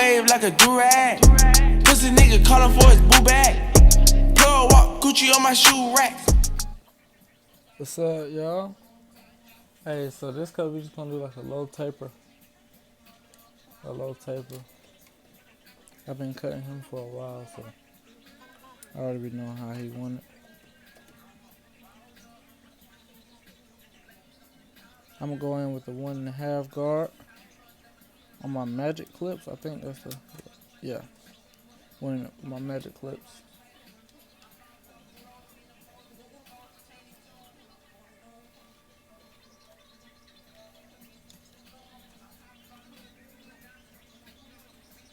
wave like a do-rag. Pussy nigga calling for his boo bag. Plug walk Gucci on my shoe rack. What's up, y'all? Hey, so this cut we just gonna do like a low taper. I've been cutting him for a while, so I already know how he want it. I'm gonna go in with the 1.5 guard on my magic clips. I think that's the, yeah, one of my magic clips.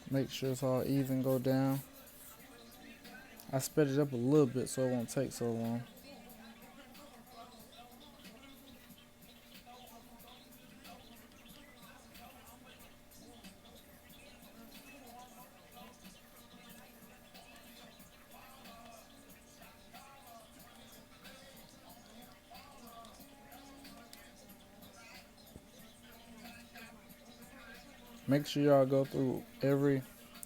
Make sure it's all even, go down. I sped it up a little bit so it won't take so long. Make sure y'all go through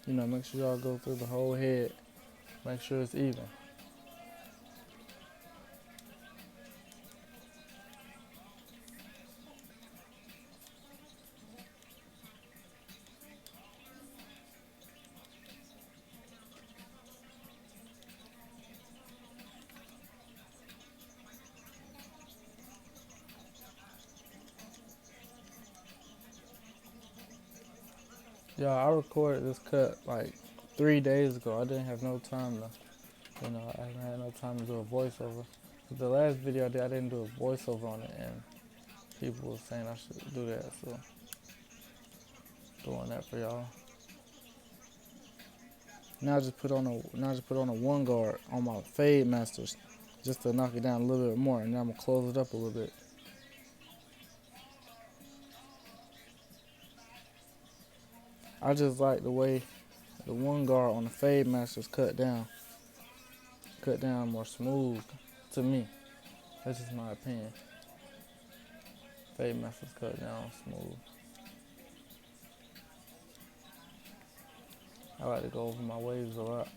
make sure y'all go through the whole head. Make sure it's even. Yeah, I recorded this cut like 3 days ago. I didn't have no time to, I haven't had no time to do a voiceover. The last video I did, I didn't do a voiceover on it, and people were saying I should do that, so doing that for y'all. Now I just put on a 1 guard on my fade masters, just to knock it down a little bit more, and then I'm gonna close it up a little bit. I just like the way the 1 guard on the fade masters cut down more smooth to me. That's just my opinion. Fade masters cut down smooth. I like to go over my waves a lot.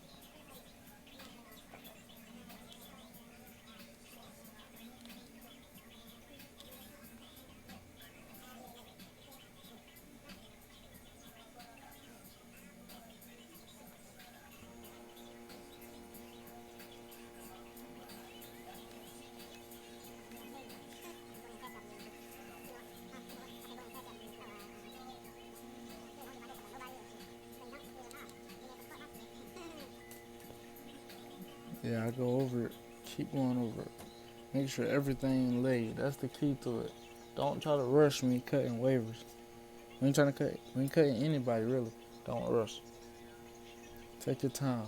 Yeah, I go over it, keep going over it. Make sure everything laid. That's the key to it. Don't try to rush me cutting waivers. When you're cutting anybody really, don't rush. Take your time.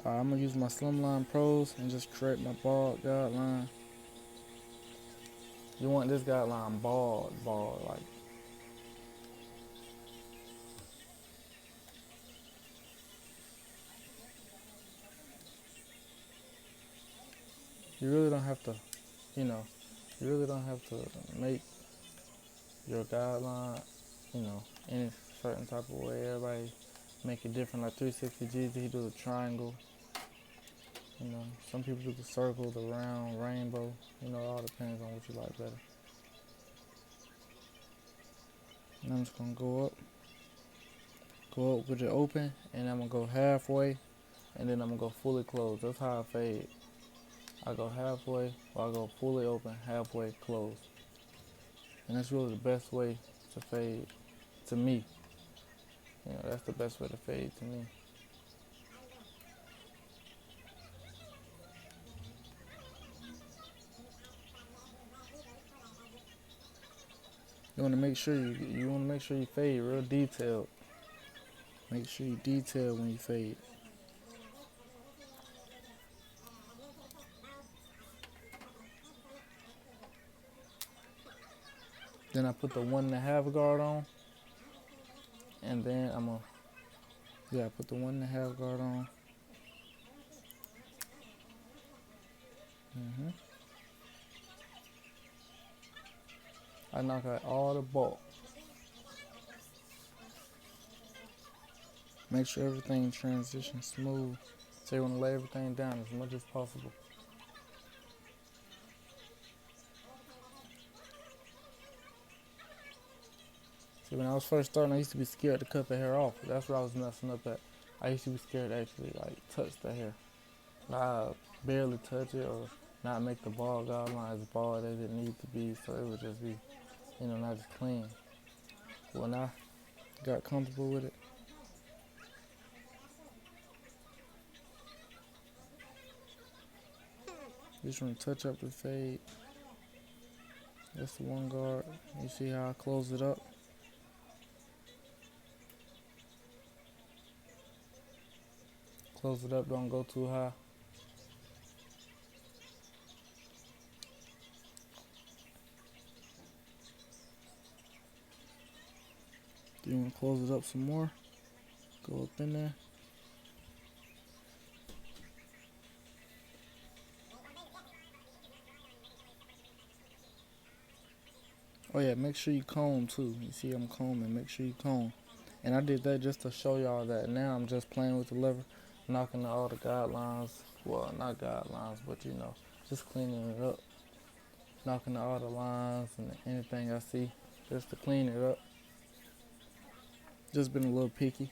Alright, I'm gonna use my Slimline Pros and just create my bald guideline. You want this guideline bald, like. You really don't have to, you really don't have to make your guideline, any certain type of way. Everybody make it different. Like 360 Jeezy, he do the triangle. Some people do the circle, the round, rainbow. It all depends on what you like better. And I'm just gonna go up with it open, and I'm gonna go halfway, and then I'm gonna go fully closed. That's how I fade. I go halfway, or I go fully open, halfway closed. And that's really the best way to fade to me. That's the best way to fade to me. You want to make sure you fade real detailed. Make sure you detail when you fade. Then I put the 1.5 guard on, and then I put the 1.5 guard on. I knock out all the bulk. Make sure everything transitions smooth. So you want to lay everything down as much as possible. See, when I was first starting, I used to be scared to cut the hair off. That's where I was messing up at. I used to be scared to actually like touch the hair. I barely touch it or not make the bald guidelines bald as it needs to be, so it would just be, not just clean. When I got comfortable with it, just want to touch up the fade. That's the one guard. You see how I close it up? Close it up, don't go too high. You want to close it up some more? Go up in there. Oh yeah, make sure you comb too. You see I'm combing, make sure you comb. And I did that just to show y'all that now I'm just playing with the lever, knocking all the guidelines. Well, not guidelines, but just cleaning it up. Knocking all the lines and anything I see, just to clean it up. Just been a little picky.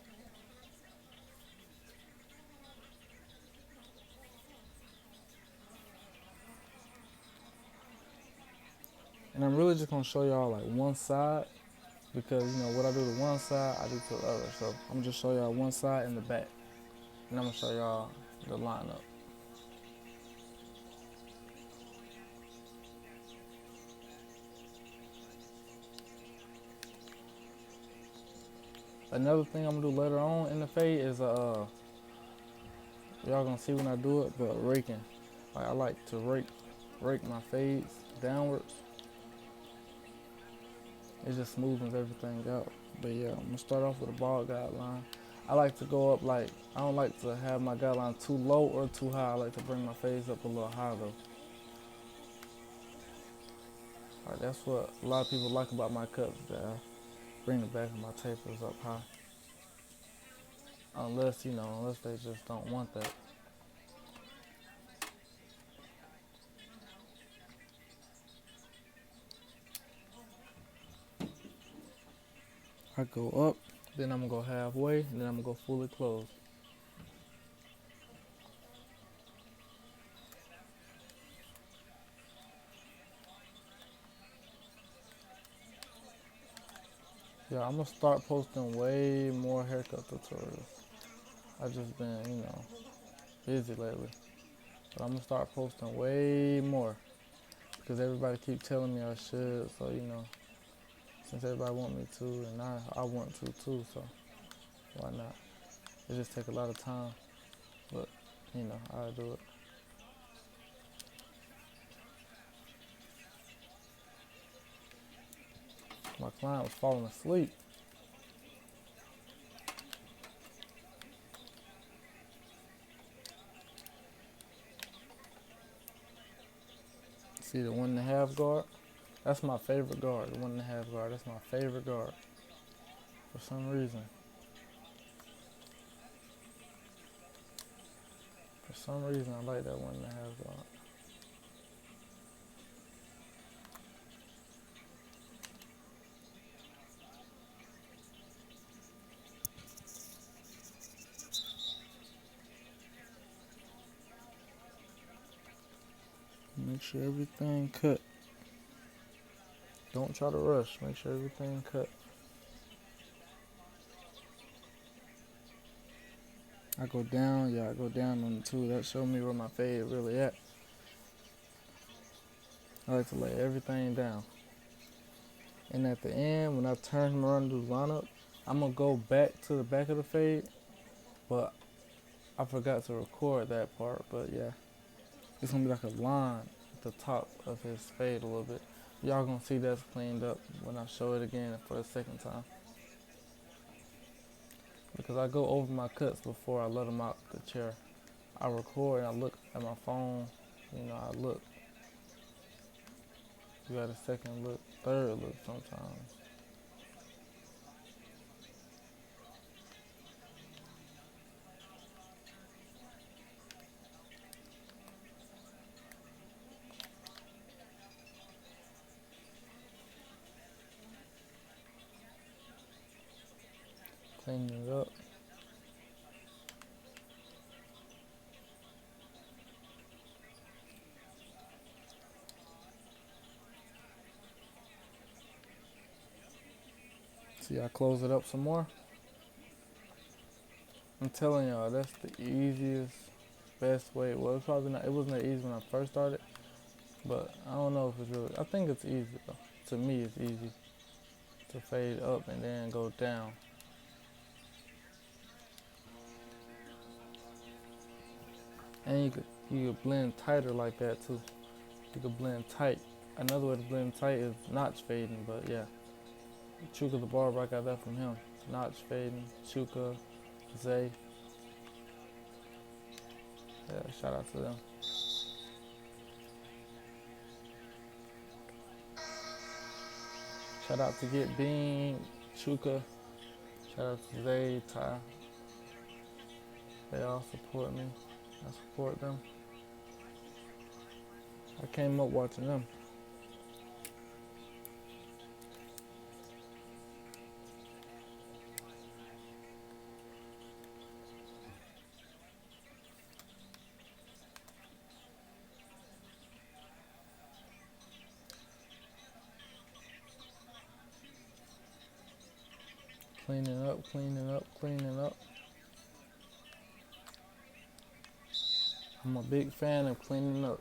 And I'm really just gonna show y'all like one side because what I do to one side, I do to the other. So I'm gonna just show y'all one side and the back. And I'm gonna show y'all the lineup. Another thing I'm gonna do later on in the fade is y'all gonna see when I do it, but raking. Like I like to rake my fades downwards. It just smoothens everything out. But yeah, I'm gonna start off with a bald guideline. I like to go up I don't like to have my guideline too low or too high. I like to bring my fades up a little high though. Alright, that's what a lot of people like about my cuts, that I bring the back of my tapers up high. Unless they just don't want that. I go up, then I'm gonna go halfway, and then I'm gonna go fully closed. Yeah, I'm gonna start posting way more haircut tutorials. I've just been, busy lately. But I'm gonna start posting way more because everybody keep telling me I should. So, since everybody want me to, and I want to too, so why not? It just take a lot of time, but I'll do it. My client was falling asleep. See the 1.5 guard? That's my favorite guard, the 1.5 guard. That's my favorite guard for some reason. For some reason, I like that 1.5 guard. Make sure everything cut. Don't try to rush. Make sure everything cut. I go down, I go down on the two. That show me where my fade really at. I like to lay everything down. And at the end, when I turn him around to the lineup, I'm gonna go back to the back of the fade, but I forgot to record that part. But yeah, it's gonna be like a line at the top of his fade a little bit. Y'all gonna see that's cleaned up when I show it again for the second time. Because I go over my cuts before I let them out the chair. I record and I look at my phone, I look. You got a second look, third look sometimes. Clean it up. See, I close it up some more. I'm telling y'all, that's the easiest, best way. Well, it's probably not. It wasn't that easy when I first started, but I don't know if it's really. I think it's easy though. To me, it's easy to fade up and then go down. And you could blend tighter like that too. You could blend tight. Another way to blend tight is notch fading, but yeah. Chuka the barber, I got that from him. Notch fading, Chuka, Zay. Yeah, shout out to them. Shout out to Get Bean, Chuka. Shout out to Zay, Ty. They all support me. I support them. I came up watching them. Cleaning up, cleaning up, cleaning up. I'm a big fan of cleaning up.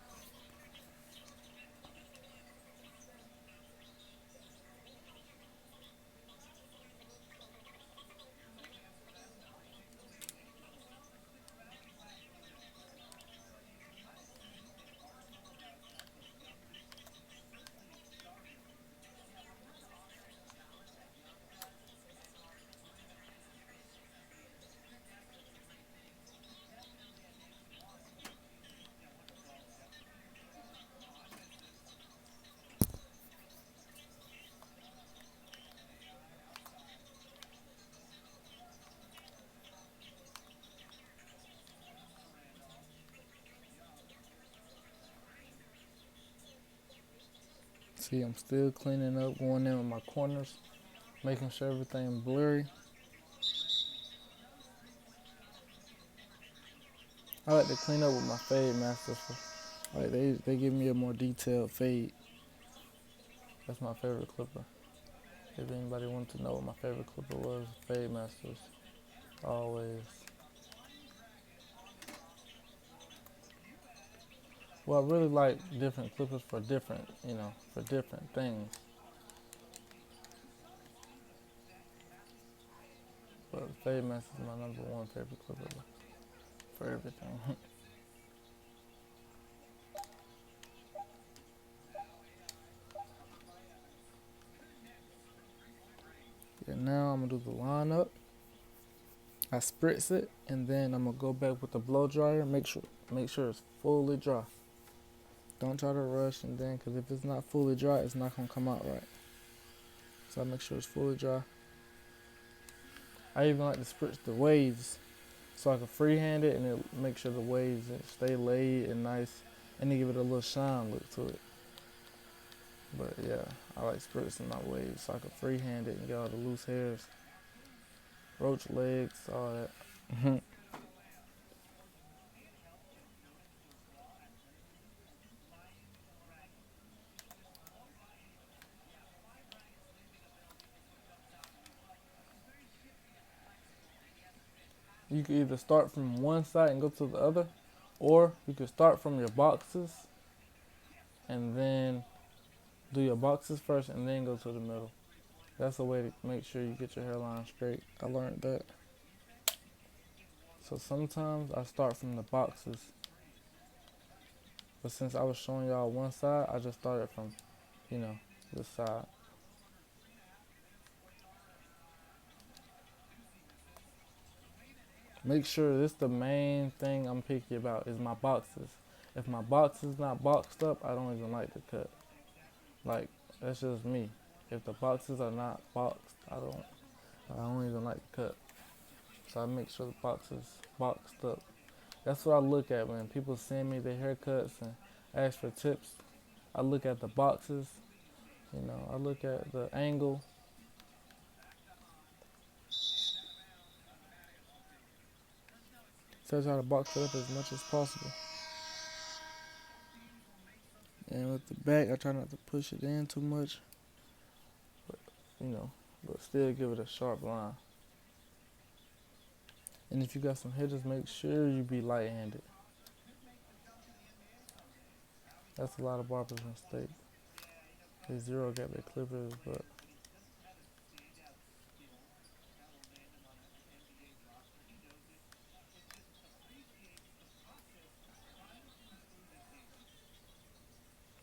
See, I'm still cleaning up, going in with my corners, making sure everything blurry. I like to clean up with my fade masters. Like they give me a more detailed fade. That's my favorite clipper. If anybody wanted to know what my favorite clipper was, fade masters. Always. Well, I really like different clippers for different, for different things. But fade masters is my number one favorite clipper for everything. And now I'm gonna do the lineup. I spritz it, and then I'm gonna go back with the blow dryer. Make sure it's fully dry. Don't try to rush, and then, cause if it's not fully dry, it's not gonna come out right. So I make sure it's fully dry. I even like to spritz the waves, so I can freehand it and it make sure the waves stay laid and nice, and then give it a little shine look to it. But yeah, I like spritzing my waves so I can freehand it and get all the loose hairs, roach legs, all that. You can either start from one side and go to the other, or you can start from your boxes and then do your boxes first and then go to the middle. That's a way to make sure you get your hairline straight. I learned that. So sometimes I start from the boxes, but since I was showing y'all one side, I just started from, this side. Make sure this the main thing I'm picky about is my boxes. If my box is not boxed up, I don't even like to cut. Like, that's just me. If the boxes are not boxed, I don't even like to cut. So I make sure the box is boxed up. That's what I look at when people send me their haircuts and ask for tips. I look at the boxes, I look at the angle. So I try to box it up as much as possible. And with the back, I try not to push it in too much, you know, but still give it a sharp line. And if you got some hitters, make sure you be light-handed. That's a lot of barbers' mistake. They zero got their clippers, but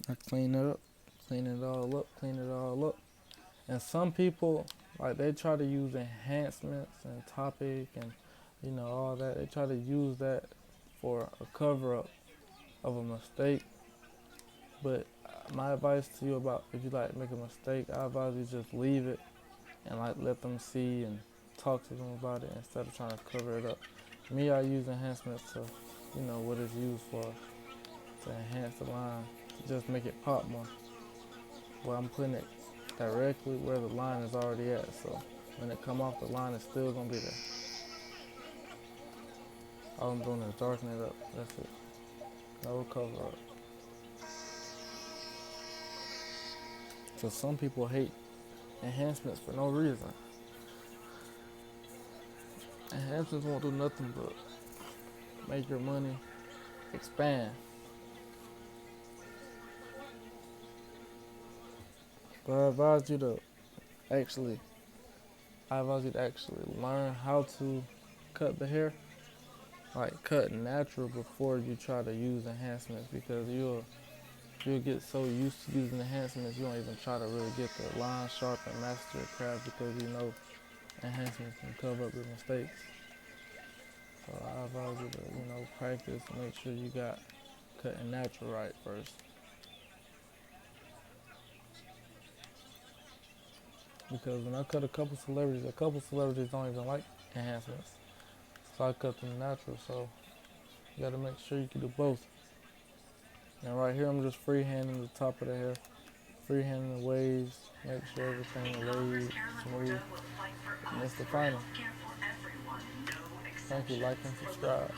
I clean it up, clean it all up, clean it all up. And some people, like they try to use enhancements and topic and all that. They try to use that for a cover up of a mistake. But my advice to you about if you like make a mistake, I advise you just leave it and like let them see and talk to them about it instead of trying to cover it up. Me, I use enhancements to, what it's used for, to enhance the line, to just make it pop more. Well, I'm putting it directly where the line is already at, so when it come off, the line is still gonna be there. All I'm doing is darken it up. That's it. No cover up. So some people hate enhancements for no reason. Enhancements won't do nothing but make your money expand. But I advise you to actually learn how to cut the hair, like cut natural before you try to use enhancements, because you'll get so used to using enhancements you don't even try to really get the line sharp and master your craft, because enhancements can cover up your mistakes. So I advise you to practice and make sure you got cutting natural right first. Because when I cut a couple celebrities don't even like enhancements. So I cut them natural, so you gotta make sure you can do both. And right here I'm just freehanding the top of the hair, freehanding the waves, make sure everything laid smooth. And that's the final. Thank you, like and subscribe.